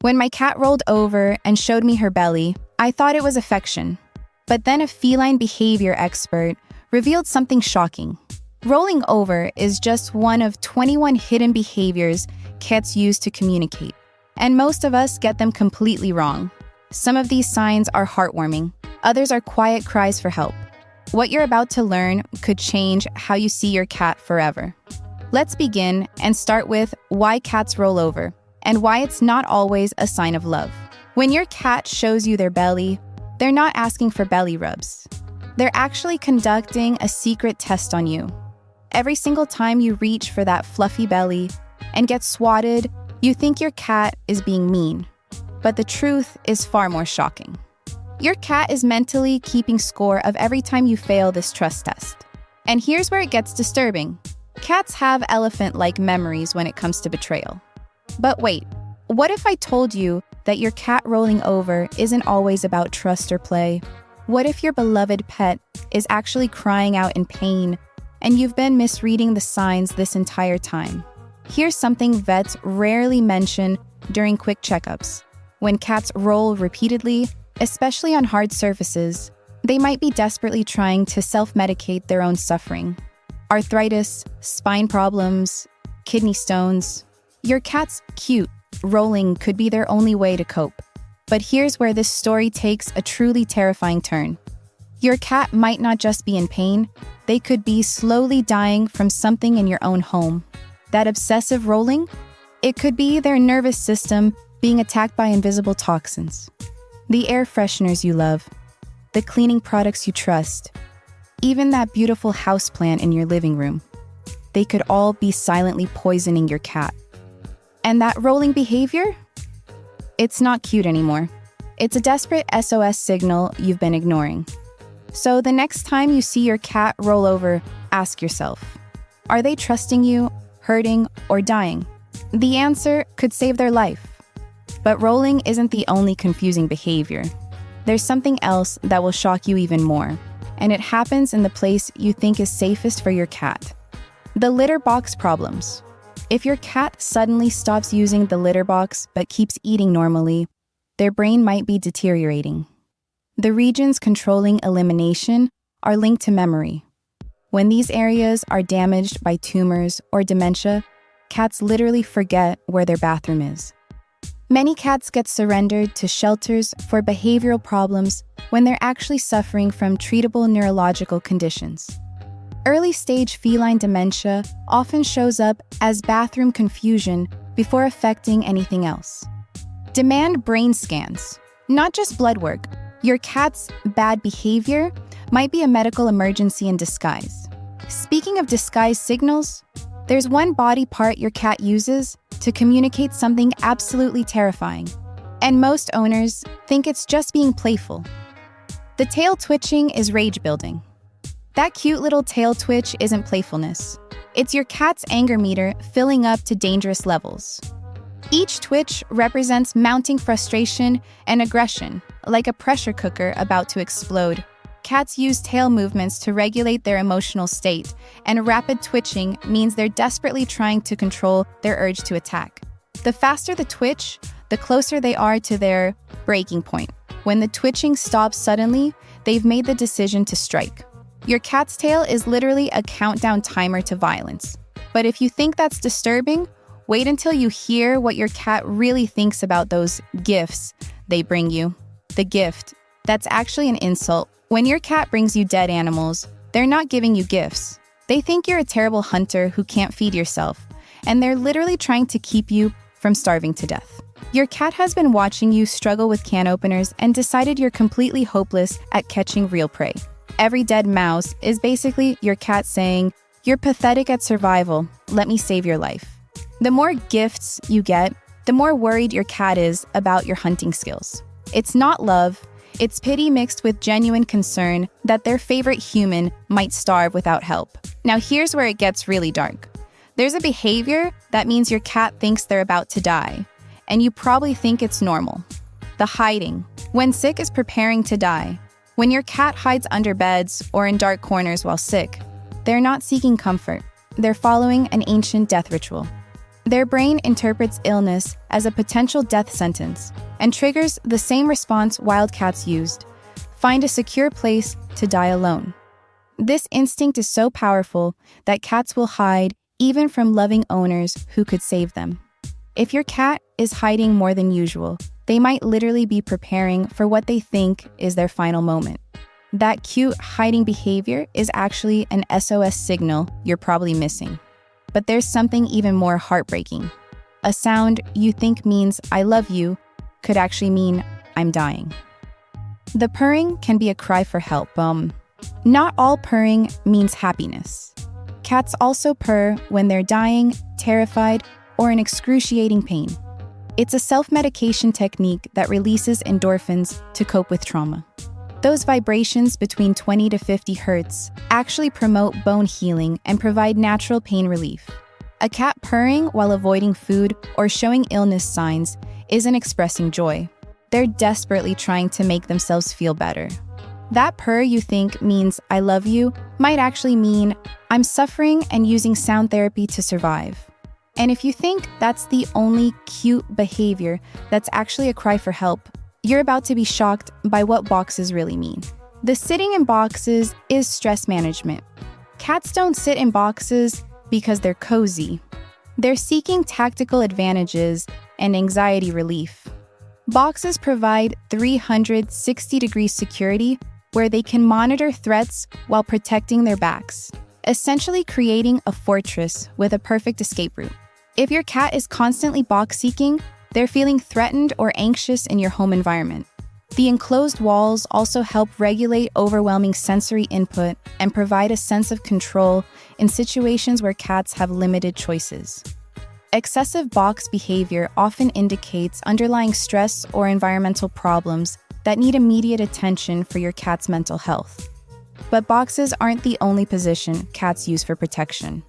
When my cat rolled over and showed me her belly, I thought it was affection. But then a feline behavior expert revealed something shocking. Rolling over is just one of 21 hidden behaviors cats use to communicate. And most of us get them completely wrong. Some of these signs are heartwarming. Others are quiet cries for help. What you're about to learn could change how you see your cat forever. Let's begin and start with why cats roll over and why it's not always a sign of love. When your cat shows you their belly, they're not asking for belly rubs. They're actually conducting a secret test on you. Every single time you reach for that fluffy belly and get swatted, you think your cat is being mean. But the truth is far more shocking. Your cat is mentally keeping score of every time you fail this trust test. And here's where it gets disturbing. Cats have elephant-like memories when it comes to betrayal. But wait, what if I told you that your cat rolling over isn't always about trust or play? What if your beloved pet is actually crying out in pain and you've been misreading the signs this entire time? Here's something vets rarely mention during quick checkups. When cats roll repeatedly, especially on hard surfaces, they might be desperately trying to self-medicate their own suffering. Arthritis, spine problems, kidney stones. Your cat's cute rolling could be their only way to cope. But here's where this story takes a truly terrifying turn. Your cat might not just be in pain, they could be slowly dying from something in your own home. That obsessive rolling? It could be their nervous system being attacked by invisible toxins. The air fresheners you love, the cleaning products you trust, even that beautiful houseplant in your living room. They could all be silently poisoning your cat. And that rolling behavior? It's not cute anymore. It's a desperate SOS signal you've been ignoring. So the next time you see your cat roll over, ask yourself, are they trusting you, hurting, or dying? The answer could save their life. But rolling isn't the only confusing behavior. There's something else that will shock you even more, and it happens in the place you think is safest for your cat. The litter box problems. If your cat suddenly stops using the litter box but keeps eating normally, their brain might be deteriorating. The regions controlling elimination are linked to memory. When these areas are damaged by tumors or dementia, cats literally forget where their bathroom is. Many cats get surrendered to shelters for behavioral problems when they're actually suffering from treatable neurological conditions. Early-stage feline dementia often shows up as bathroom confusion before affecting anything else. Demand brain scans, not just blood work. Your cat's bad behavior might be a medical emergency in disguise. Speaking of disguise signals, there's one body part your cat uses to communicate something absolutely terrifying, and most owners think it's just being playful. The tail twitching is rage building. That cute little tail twitch isn't playfulness. It's your cat's anger meter filling up to dangerous levels. Each twitch represents mounting frustration and aggression, like a pressure cooker about to explode. Cats use tail movements to regulate their emotional state, and rapid twitching means they're desperately trying to control their urge to attack. The faster the twitch, the closer they are to their breaking point. When the twitching stops suddenly, they've made the decision to strike. Your cat's tail is literally a countdown timer to violence. But if you think that's disturbing, wait until you hear what your cat really thinks about those gifts they bring you. The gift, that's actually an insult. When your cat brings you dead animals, they're not giving you gifts. They think you're a terrible hunter who can't feed yourself, and they're literally trying to keep you from starving to death. Your cat has been watching you struggle with can openers and decided you're completely hopeless at catching real prey. Every dead mouse is basically your cat saying, "You're pathetic at survival, let me save your life." The more gifts you get, the more worried your cat is about your hunting skills. It's not love. It's pity mixed with genuine concern that their favorite human might starve without help. Now here's where it gets really dark. There's a behavior that means your cat thinks they're about to die, and you probably think it's normal. The hiding. When sick is preparing to die. When your cat hides under beds or in dark corners while sick, they're not seeking comfort. They're following an ancient death ritual. Their brain interprets illness as a potential death sentence and triggers the same response wild cats used: find a secure place to die alone. This instinct is so powerful that cats will hide even from loving owners who could save them. If your cat is hiding more than usual, they might literally be preparing for what they think is their final moment. That cute hiding behavior is actually an SOS signal you're probably missing. But there's something even more heartbreaking. A sound you think means "I love you" could actually mean "I'm dying." The purring can be a cry for help. Not all purring means happiness. Cats also purr when they're dying, terrified, or in excruciating pain. It's a self-medication technique that releases endorphins to cope with trauma. Those vibrations between 20 to 50 hertz actually promote bone healing and provide natural pain relief. A cat purring while avoiding food or showing illness signs isn't expressing joy. They're desperately trying to make themselves feel better. That purr you think means "I love you" might actually mean "I'm suffering and using sound therapy to survive." And if you think that's the only cute behavior that's actually a cry for help, you're about to be shocked by what boxes really mean. The sitting in boxes is stress management. Cats don't sit in boxes because they're cozy. They're seeking tactical advantages and anxiety relief. Boxes provide 360-degree security where they can monitor threats while protecting their backs, essentially creating a fortress with a perfect escape route. If your cat is constantly box seeking, they're feeling threatened or anxious in your home environment. The enclosed walls also help regulate overwhelming sensory input and provide a sense of control in situations where cats have limited choices. Excessive box behavior often indicates underlying stress or environmental problems that need immediate attention for your cat's mental health. But boxes aren't the only position cats use for protection.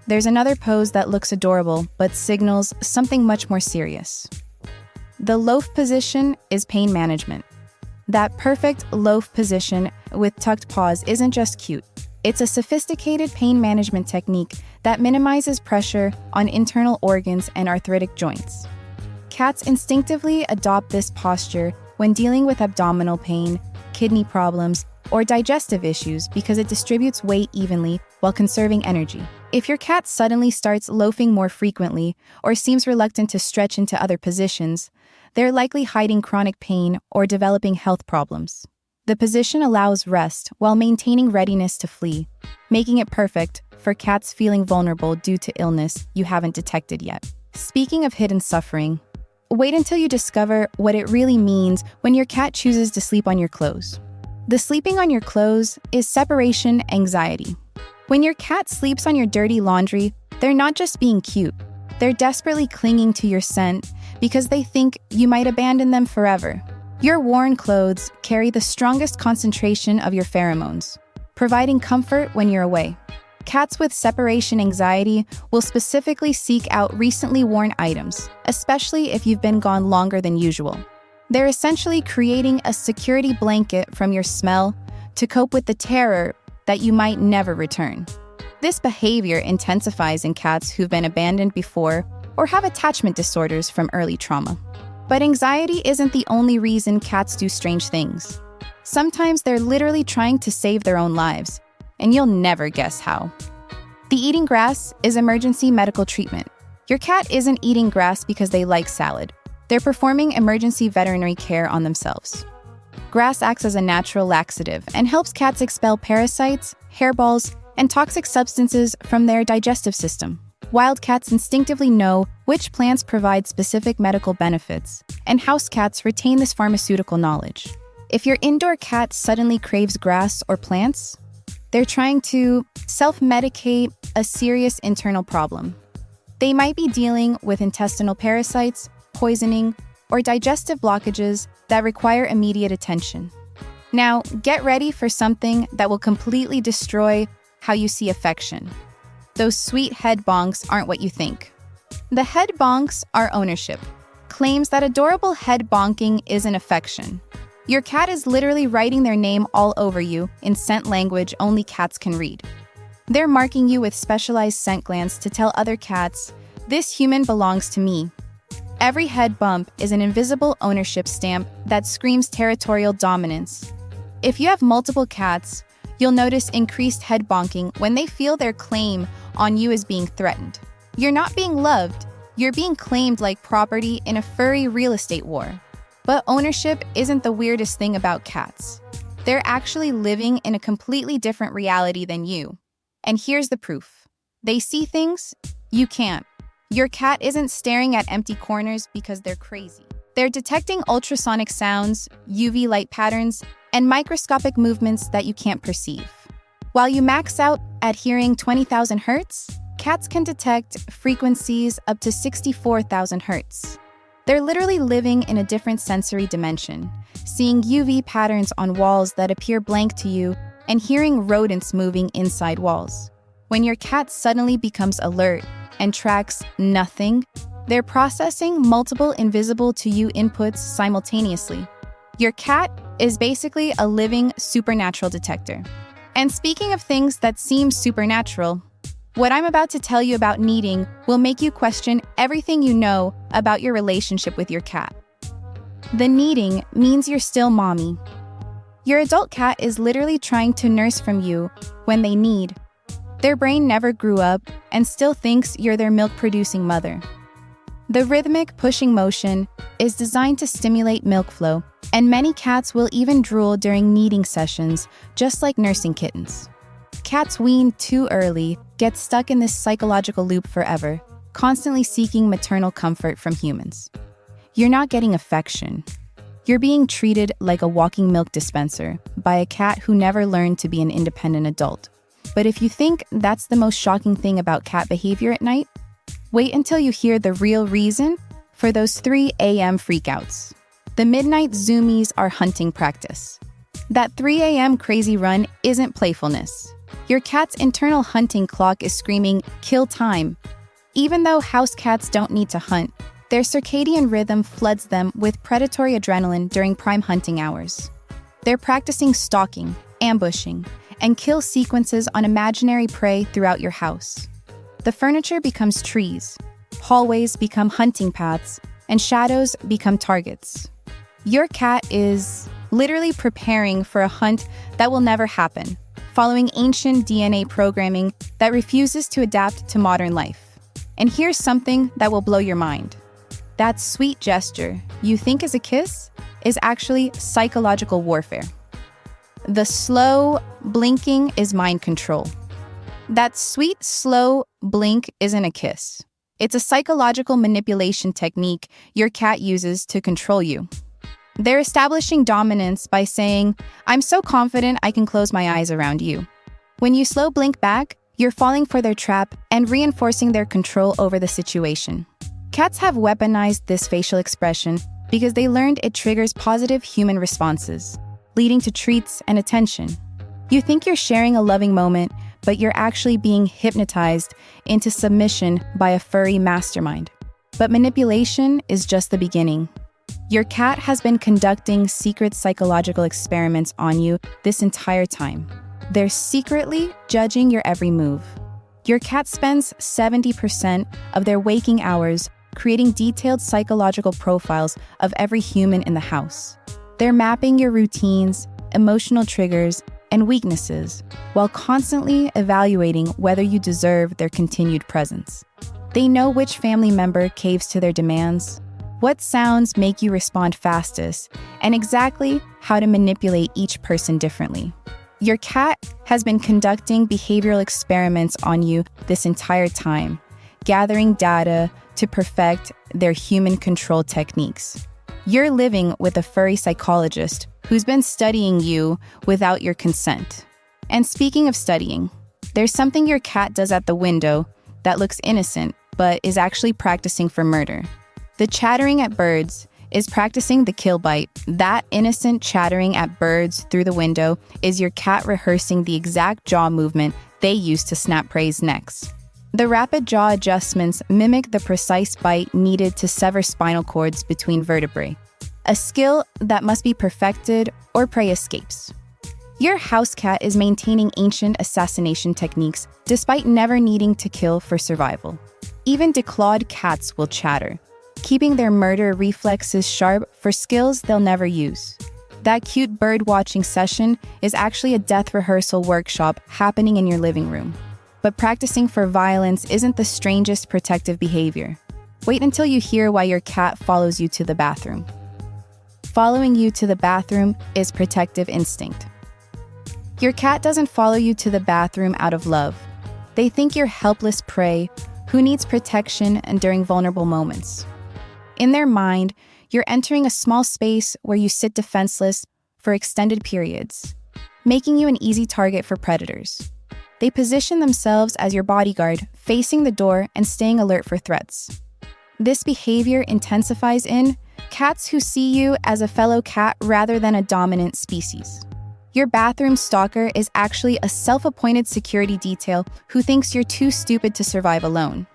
There's another pose that looks adorable but signals something much more serious. The loaf position is pain management. That perfect loaf position with tucked paws isn't just cute. It's a sophisticated pain management technique that minimizes pressure on internal organs and arthritic joints. Cats instinctively adopt this posture when dealing with abdominal pain, kidney problems, or digestive issues because it distributes weight evenly while conserving energy. If your cat suddenly starts loafing more frequently or seems reluctant to stretch into other positions, they're likely hiding chronic pain or developing health problems. The position allows rest while maintaining readiness to flee, making it perfect for cats feeling vulnerable due to illness you haven't detected yet. Speaking of hidden suffering, wait until you discover what it really means when your cat chooses to sleep on your clothes. The sleeping on your clothes is separation anxiety. When your cat sleeps on your dirty laundry, they're not just being cute. They're desperately clinging to your scent because they think you might abandon them forever. Your worn clothes carry the strongest concentration of your pheromones, providing comfort when you're away. Cats with separation anxiety will specifically seek out recently worn items, especially if you've been gone longer than usual. They're essentially creating a security blanket from your smell to cope with the terror that you might never return. This behavior intensifies in cats who've been abandoned before or have attachment disorders from early trauma. But anxiety isn't the only reason cats do strange things. Sometimes they're literally trying to save their own lives, and you'll never guess how. The eating grass is emergency medical treatment. Your cat isn't eating grass because they like salad. They're performing emergency veterinary care on themselves. Grass acts as a natural laxative and helps cats expel parasites, hairballs, and toxic substances from their digestive system. Wild cats instinctively know which plants provide specific medical benefits, and house cats retain this pharmaceutical knowledge. If your indoor cat suddenly craves grass or plants, they're trying to self-medicate a serious internal problem. They might be dealing with intestinal parasites, poisoning, or digestive blockages that require immediate attention. Now, get ready for something that will completely destroy how you see affection. Those sweet head bonks aren't what you think. The head bonks are ownership. Claims that adorable head bonking isn't affection. Your cat is literally writing their name all over you in scent language only cats can read. They're marking you with specialized scent glands to tell other cats This human belongs to me. Every head bump is an invisible ownership stamp that screams territorial dominance. If you have multiple cats, you'll notice increased head bonking when they feel their claim on you is being threatened. You're not being loved, you're being claimed like property in a furry real estate war. But ownership isn't the weirdest thing about cats. They're actually living in a completely different reality than you. And here's the proof. They see things you can't. Your cat isn't staring at empty corners because they're crazy. They're detecting ultrasonic sounds, UV light patterns, and microscopic movements that you can't perceive. While you max out at hearing 20,000 hertz, cats can detect frequencies up to 64,000 hertz. They're literally living in a different sensory dimension, seeing UV patterns on walls that appear blank to you and hearing rodents moving inside walls. When your cat suddenly becomes alert and tracks nothing, they're processing multiple invisible to you inputs simultaneously. Your cat is basically a living supernatural detector. And speaking of things that seem supernatural, what I'm about to tell you about kneading will make you question everything you know about your relationship with your cat. The kneading means you're still mommy. Your adult cat is literally trying to nurse from you when they need. Their brain never grew up and still thinks you're their milk-producing mother. The rhythmic pushing motion is designed to stimulate milk flow, and many cats will even drool during kneading sessions, just like nursing kittens. Cats weaned too early get stuck in this psychological loop forever, constantly seeking maternal comfort from humans. You're not getting affection. You're being treated like a walking milk dispenser by a cat who never learned to be an independent adult. But if you think that's the most shocking thing about cat behavior at night, wait until you hear the real reason for those 3 a.m. freakouts. The midnight zoomies are hunting practice. That 3 a.m. crazy run isn't playfulness. Your cat's internal hunting clock is screaming, "Kill time." Even though house cats don't need to hunt, their circadian rhythm floods them with predatory adrenaline during prime hunting hours. They're practicing stalking, ambushing, and kill sequences on imaginary prey throughout your house. The furniture becomes trees, hallways become hunting paths, and shadows become targets. Your cat is literally preparing for a hunt that will never happen, following ancient DNA programming that refuses to adapt to modern life. And here's something that will blow your mind. That sweet gesture you think is a kiss is actually psychological warfare. The slow blinking is mind control. That sweet, slow blink isn't a kiss. It's a psychological manipulation technique your cat uses to control you. They're establishing dominance by saying, "I'm so confident I can close my eyes around you." When you slow blink back, you're falling for their trap and reinforcing their control over the situation. Cats have weaponized this facial expression because they learned it triggers positive human responses, leading to treats and attention. You think you're sharing a loving moment, but you're actually being hypnotized into submission by a furry mastermind. But manipulation is just the beginning. Your cat has been conducting secret psychological experiments on you this entire time. They're secretly judging your every move. Your cat spends 70% of their waking hours creating detailed psychological profiles of every human in the house. They're mapping your routines, emotional triggers, and weaknesses, while constantly evaluating whether you deserve their continued presence. They know which family member caves to their demands, what sounds make you respond fastest, and exactly how to manipulate each person differently. Your cat has been conducting behavioral experiments on you this entire time, gathering data to perfect their human control techniques. You're living with a furry psychologist who's been studying you without your consent. And speaking of studying, there's something your cat does at the window that looks innocent, but is actually practicing for murder. The chattering at birds is practicing the kill bite. That innocent chattering at birds through the window is your cat rehearsing the exact jaw movement they use to snap prey's necks. The rapid jaw adjustments mimic the precise bite needed to sever spinal cords between vertebrae, a skill that must be perfected or prey escapes. Your house cat is maintaining ancient assassination techniques despite never needing to kill for survival. Even declawed cats will chatter, keeping their murder reflexes sharp for skills they'll never use. That cute bird-watching session is actually a death rehearsal workshop happening in your living room. But practicing for violence isn't the strangest protective behavior. Wait until you hear why your cat follows you to the bathroom. Following you to the bathroom is protective instinct. Your cat doesn't follow you to the bathroom out of love. They think you're helpless prey who needs protection and during vulnerable moments. In their mind, you're entering a small space where you sit defenseless for extended periods, making you an easy target for predators. They position themselves as your bodyguard, facing the door and staying alert for threats. This behavior intensifies in cats who see you as a fellow cat rather than a dominant species. Your bathroom stalker is actually a self-appointed security detail who thinks you're too stupid to survive alone.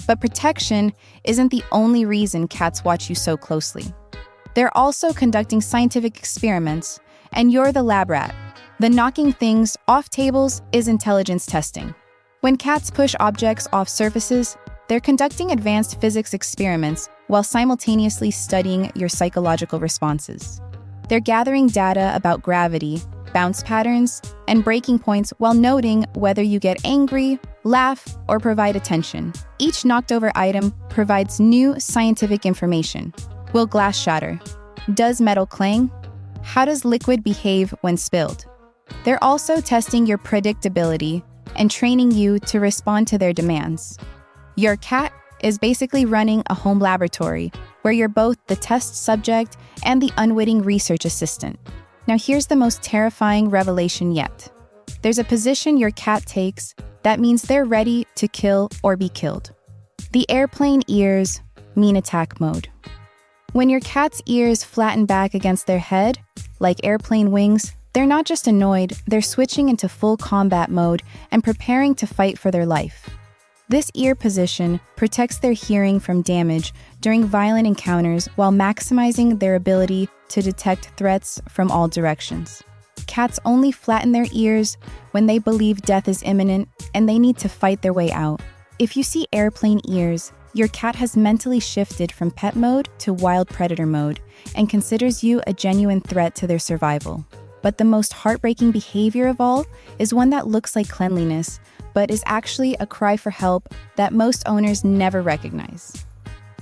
But protection isn't the only reason cats watch you so closely. They're also conducting scientific experiments, and you're the lab rat. The knocking things off tables is intelligence testing. When cats push objects off surfaces, they're conducting advanced physics experiments while simultaneously studying your psychological responses. They're gathering data about gravity, bounce patterns, and breaking points while noting whether you get angry, laugh, or provide attention. Each knocked-over item provides new scientific information. Will glass shatter? Does metal clang? How does liquid behave when spilled? They're also testing your predictability and training you to respond to their demands. Your cat is basically running a home laboratory where you're both the test subject and the unwitting research assistant. Now here's the most terrifying revelation yet. There's a position your cat takes that means they're ready to kill or be killed. The airplane ears mean attack mode. When your cat's ears flatten back against their head, like airplane wings, they're not just annoyed, they're switching into full combat mode and preparing to fight for their life. This ear position protects their hearing from damage during violent encounters while maximizing their ability to detect threats from all directions. Cats only flatten their ears when they believe death is imminent and they need to fight their way out. If you see airplane ears, your cat has mentally shifted from pet mode to wild predator mode and considers you a genuine threat to their survival. But the most heartbreaking behavior of all is one that looks like cleanliness, but is actually a cry for help that most owners never recognize.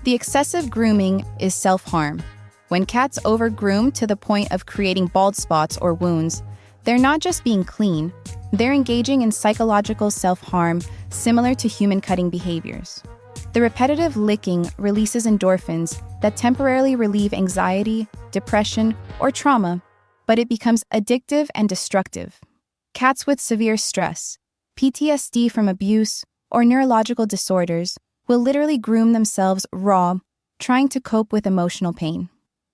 The excessive grooming is self-harm. When cats over-groom to the point of creating bald spots or wounds, they're not just being clean, they're engaging in psychological self-harm similar to human cutting behaviors. The repetitive licking releases endorphins that temporarily relieve anxiety, depression, or trauma, but it becomes addictive and destructive. Cats with severe stress, PTSD from abuse, or neurological disorders will literally groom themselves raw, trying to cope with emotional pain.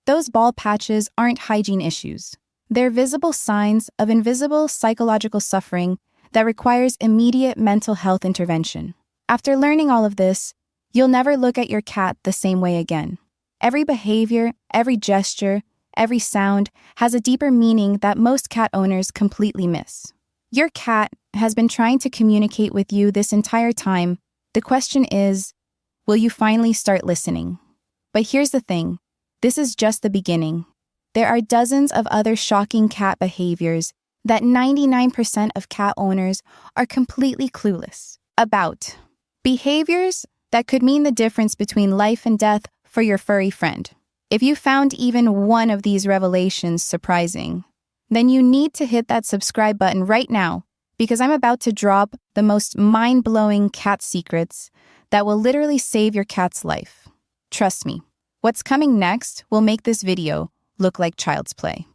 Those bald patches aren't hygiene issues. They're visible signs of invisible psychological suffering that requires immediate mental health intervention. After learning all of this, you'll never look at your cat the same way again. Every behavior, every gesture, every sound has a deeper meaning that most cat owners completely miss. Your cat has been trying to communicate with you this entire time. The question is, will you finally start listening? But here's the thing. This is just the beginning. There are dozens of other shocking cat behaviors that 99% of cat owners are completely clueless about. Behaviors that could mean the difference between life and death for your furry friend. If you found even one of these revelations surprising, then you need to hit that subscribe button right now, because I'm about to drop the most mind-blowing cat secrets that will literally save your cat's life. Trust me, what's coming next will make this video look like child's play.